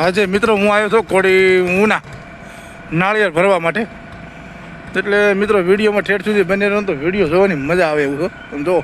આજે મિત્રો હું આવ્યો હતો કોડી ઉના નાળિયેર ભરવા માટે. એટલે મિત્રો વિડીયોમાં ઠેઠ સુધી બને રહ્યો તો વિડીયો જોવાની મજા આવે એવું તો જો.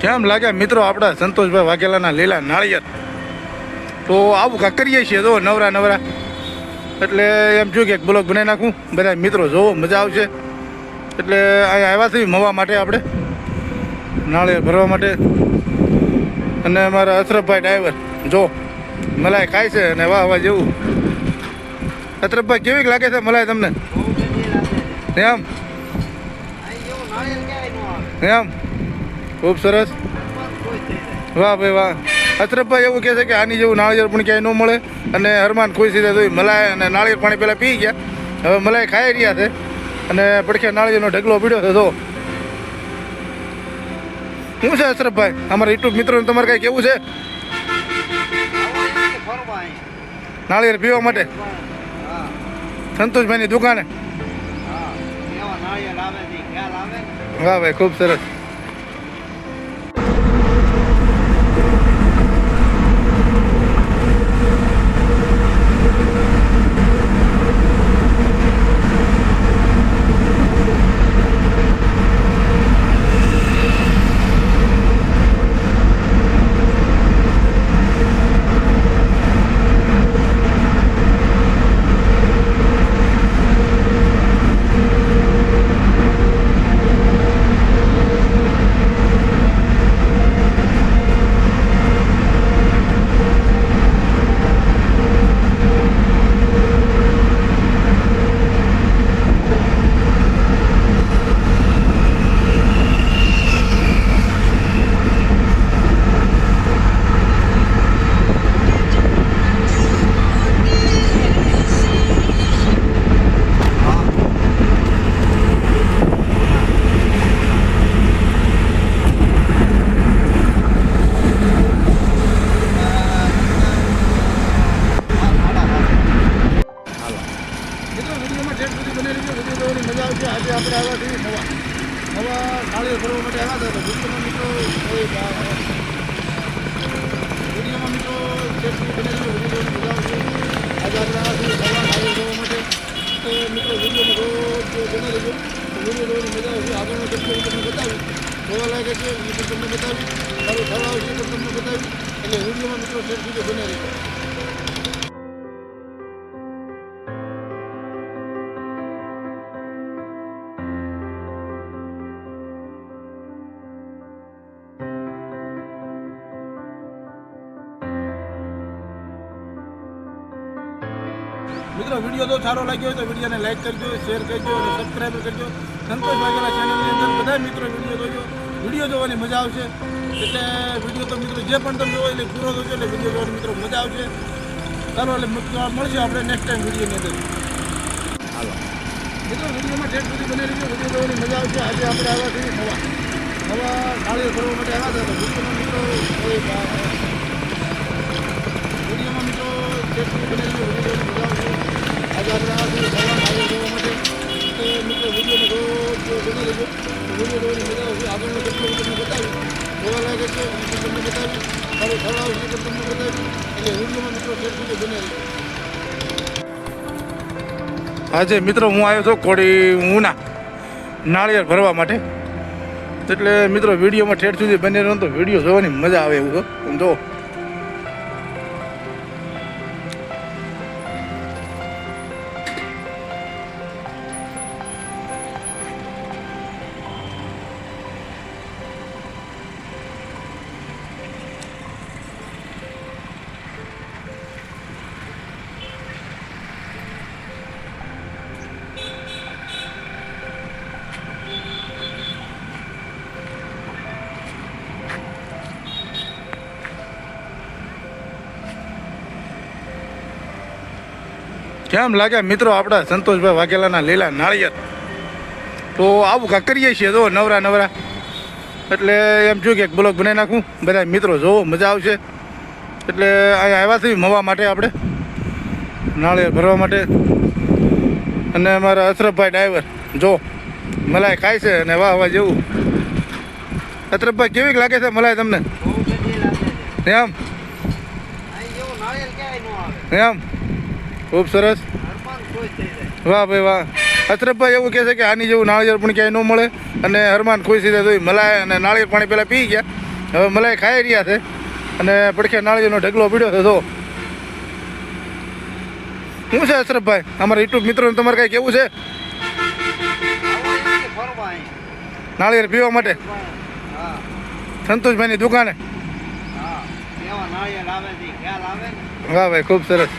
કેમ લાગ્યા મિત્રો આપણા સંતોષભાઈ વાઘેલાના લીલા નાળિયેર? તો આવું કાંક કરીએ છીએ જો નવરા નવરા. એટલે એમ થયું કે બ્લોગ બનાવી નાખું, બધા મિત્રો જોવો મજા આવશે. એટલે અહીંયા આવ્યા છીએ મવા માટે આપણે નાળિયેર ભરવા માટે. અને અમારા અશરફભાઈ ડ્રાઈવર જો મલાઈ ખાય છે અને વાહ વાહ જેવું. અશરફભાઈ કેવી લાગે છે મલાઈ તમને? એમ એમ ખૂબ સરસ. વાહ ભાઈ વાહ. અશરફભાઈ એવું કહે છે કે આની જેવું નાળિયેર પણ ક્યાંય ન મળે. અને હરમાન ખુશ થઈ મલાઈ અને નાળિયેર પાણી પહેલાં પી ગયા, હવે મલાઈ ખાઈ રહ્યા છે. અને પડખે નાળિયેરનો ઢગલો પીડ્યો છે તો શું છે અશરફભાઈ? અમારા યુટ્યુબ મિત્રોને તમારે કાંઈ કેવું છે નાળિયેર પીવા માટે? સંતોષભાઈની દુકાને. વાહ ભાઈ ખૂબ સરસ. આજે આપણે આવ્યા છીએ નવા નાળિયેર ભરવા માટે આવ્યા હતા. વિડીયોમાં મિત્રો બનેલી વિડીયોની મજા આવશે. આજે આપણે આવ્યા છીએ નવા નાળિયેર ભરવા માટે. તો મિત્રો વિડીયોમાં રોજ બને રહેજો, વિડીયો જોવાની મજા આવશે. આગળનો કેટલો તમને બતાવી જોવા લાગે છે એ પણ તમને બતાવી, મારું ફળ આવશે એ પણ તમને બતાવી. એટલે વિડીયોમાં મિત્રો ઠેર સુધી બને રહેજો. મિત્રો વિડીયો તો સારો લાગ્યો હોય તો વિડીયોને લાઈક કરજો, શેર કરજો અને સબસ્ક્રાઈબ કરજો. સંતોષ વાઘેલા ચેનલની અંદર બધા મિત્રો વિડીયો જોજો, વિડીયો જોવાની મજા આવશે. એટલે વિડીયો તો મિત્રો જે પણ તમે જોવો એટલે પૂરો થજો એટલે વિડીયો જોવાની મિત્રો મજા આવશે. ચાલો એટલે મળશે આપણે નેક્સ્ટ ટાઈમ વિડીયોની અંદર. હાલો મિત્રો વિડીયોમાં ઠેઠ સુધી બને રહીજો, વિડીયો જોવાની મજા આવશે. આજે આપણે આવ્યા છીએ નવા નાળિયેર ભરવા માટે આવ્યા હતા. વિડીયોમાં મિત્રો ઠેઠ સુધી બને રહીજો, વિડીયો જોવાની મજા આવશે. આજે આપણે આવ્યા છીએ નવા નાળિયેર ભરવા માટે. તો મિત્રો વિડીયોને રોજ બને રહીજો, વિડીયો જોવાની મજા આવશે. આગળનો કેટલો તમને બતાવી જોવા લાગે છે એ પણ તમને બતાવી, મારું ફળ આવશે એ પણ તમને બતાવી. એટલે વિડીયોમાં મિત્રો ઠેઠ સુધી બને રહીજો. આજે મિત્રો હું આવ્યો હતો કોડી ઉના નાળિયેર ભરવા માટે. એટલે મિત્રો વિડીયોમાં ઠેઠ સુધી બને રહ્યો તો વિડીયો જોવાની મજા આવે એવું તો જો. કેમ લાગ્યા મિત્રો આપણા સંતોષભાઈ વાઘેલાના લીલા નાળિયેર? તો આવું કાંક કરીએ છીએ જો નવરા નવરા, એટલે એમ થયું કે બ્લોગ બનાવી નાખું, બધા મિત્રો જોવો, મજા આવશે. એટલે અહીંયા આવ્યા છીએ મવા માટે, આપણે નાળિયેર ભરવા માટે. અને અમારા અશરફભાઈ ડ્રાઈવર જો મલાઈ ખાય છે અને વાહ વાહ જેવું. અશરફભાઈ કેવી લાગે છે મલાઈ તમને? એમ એમ ખૂબ સરસ, વાહ ભાઈ વાહ. અશરફભાઈ એવું કહે છે કે આની જેવું નાળિયેર પણ ક્યાંય ન મળે, અને હરમાન ખુશ થઈ જાય. મલાઈ અને નાળિયેર પાણી પહેલાં પી ગયા, હવે મલાઈ ખાઈ રહ્યા છે, અને પડખે નાળિયેરનો ઢગલો પીડ્યો છે. તો શું છે અશરફભાઈ, અમારા યુટ્યુબ મિત્રોને તમારે કાંઈ કેવું છે નાળિયેર પીવા માટે? સંતોષભાઈની દુકાને. વાહ ભાઈ ખૂબ સરસ.